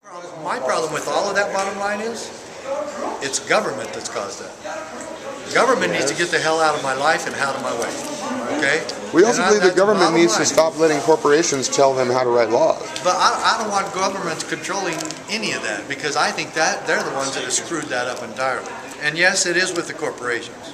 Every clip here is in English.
My problem with all of that, bottom line is, it's government that's caused that. Government needs to get the hell out of my life and out of my way. Okay? We also believe the government needs to stop letting corporations tell them how to write laws. But I don't want governments controlling any of that, because I think that they're the ones that have screwed that up entirely. And yes, it is with the corporations.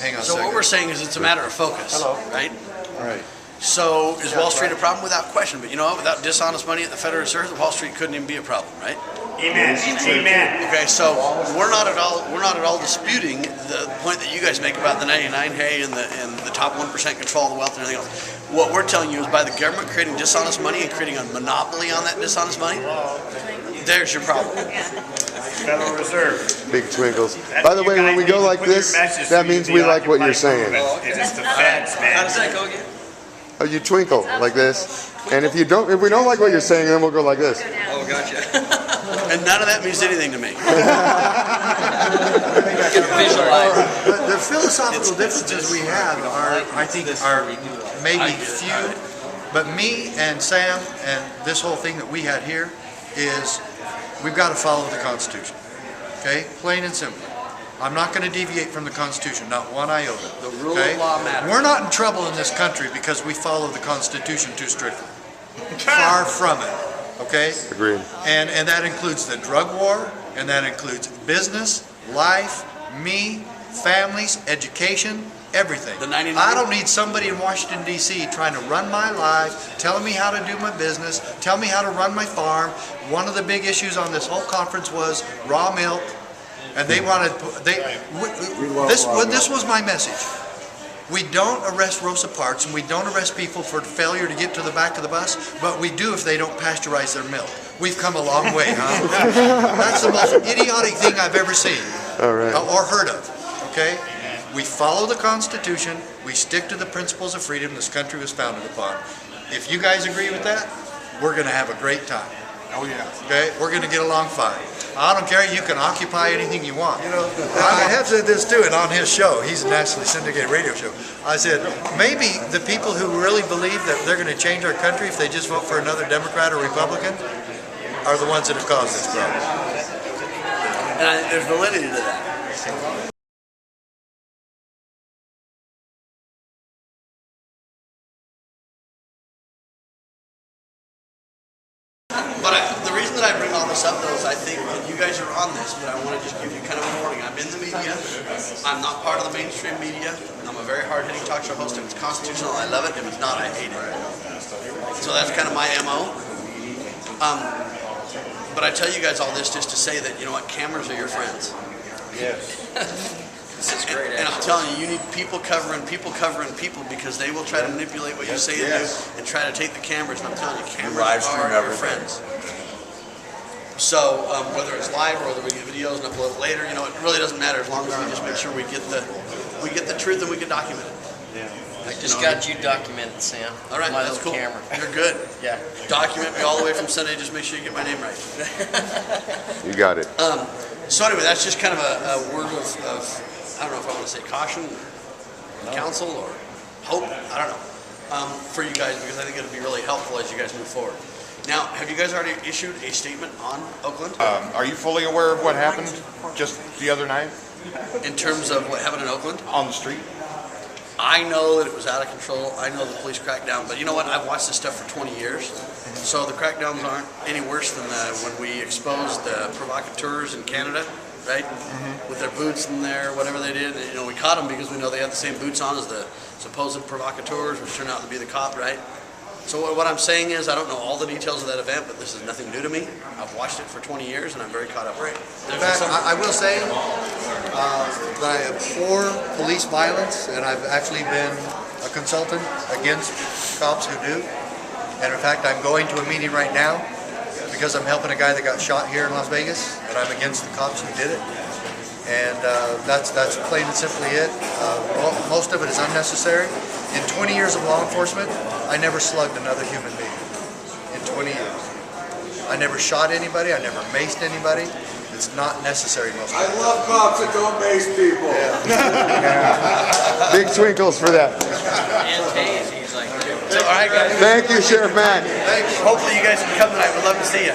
Hang on a second. So what we're saying is it's a matter of focus, right? Right. So is Wall Street a problem? Without question. But you know what? Without dishonest money at the Federal Reserve, Wall Street couldn't even be a problem, right? Amen. Amen. Okay, so we're not at all disputing the point that you guys make about the 99 hay and the top 1% control of the wealth and everything else. What we're telling you is by the government creating dishonest money and creating a monopoly on that dishonest money, there's your problem. Federal Reserve. Big twinkles. By the way, when we go like this, that means we like what you're saying. It's the feds, man. How does that go again? Oh, you twinkle like this, and if we don't like what you're saying, then we'll go like this. Oh, gotcha. And none of that means anything to me. The philosophical differences we have are, I think, are maybe few, but me and Sam and this whole thing that we had here is we've got to follow the Constitution. Okay? Plain and simple. I'm not going to deviate from the Constitution, not one iota. The rule of law matters. We're not in trouble in this country because we follow the Constitution too strictly. Far from it. Okay? Agreed. And that includes the drug war, and that includes business, life, me, families, education, everything. The 99 I don't need somebody in Washington, D.C. trying to run my life, telling me how to do my business, tell me how to run my farm. One of the big issues on this whole conference was raw milk. And they wanted, this was my message. We don't arrest Rosa Parks and we don't arrest people for failure to get to the back of the bus, but we do if they don't pasteurize their milk. We've come a long way, huh? That's the most idiotic thing I've ever seen or heard of, okay? We follow the Constitution, we stick to the principles of freedom this country was founded upon. If you guys agree with that, we're going to have a great time. Oh yeah. Okay, we're going to get along fine. I don't care. You can occupy anything you want. You know, I have said this too, and on his show, he's a nationally syndicated radio show. I said maybe the people who really believe that they're going to change our country if they just vote for another Democrat or Republican are the ones that have caused this problem. And I think there's validity to that. But the reason that I bring all this up, though, is I think that you guys are on this, but I want to just give you kind of a warning. I'm in the media. I'm not part of the mainstream media. I'm a very hard-hitting talk show host. If it's constitutional, I love it. If it's not, I hate it. So that's kind of my MO. But I tell you guys all this just to say that, you know what, cameras are your friends. Yes. This is great. And I'm telling you, you need people covering people because they will try to manipulate what you say and do and try to take the cameras. And I'm telling you, cameras are your friends. So whether it's live or whether we get videos and upload it later, you know, it really doesn't matter as long as we just make sure we get the truth and we can document it. Yeah. I just got you documented, Sam. All right, my that's little cool. camera. You're good. Yeah. Document me all the way from Sunday. Just make sure you get my name right. You got it. So anyway, that's just kind of a word of I don't know if I want to say caution, counsel, or hope. I don't know for you guys because I think it'll be really helpful as you guys move forward. Now, have you guys already issued a statement on Oakland? Are you fully aware of what happened just the other night In terms of what happened in Oakland? on the street? I know that it was out of control. I know the police cracked down. But you know what? I've watched this stuff for 20 years. So the crackdowns aren't any worse than when we exposed the provocateurs in Canada, right? With their boots in there, whatever they did. And, you know, we caught them because we know they had the same boots on as the supposed provocateurs, which turned out to be the cop, right? So what I'm saying is I don't know all the details of that event, but this is nothing new to me. I've watched it for 20 years, and I'm very caught up. In fact, I will say that I abhor police violence, and I've actually been a consultant against cops who do. And in fact, I'm going to a meeting right now because I'm helping a guy that got shot here in Las Vegas, and I'm against the cops who did it. And that's plain and simply it. Most of it is unnecessary. In 20 years of law enforcement, I never slugged another human being. In 20 years. I never shot anybody. I never maced anybody. It's not necessary most of the time. I love cops that don't mace people. Yeah. Big twinkles for that. And Tase, he's like, So, all right, guys. Thank you, Sheriff Mack. Hopefully you guys can come tonight. We'd love to see you.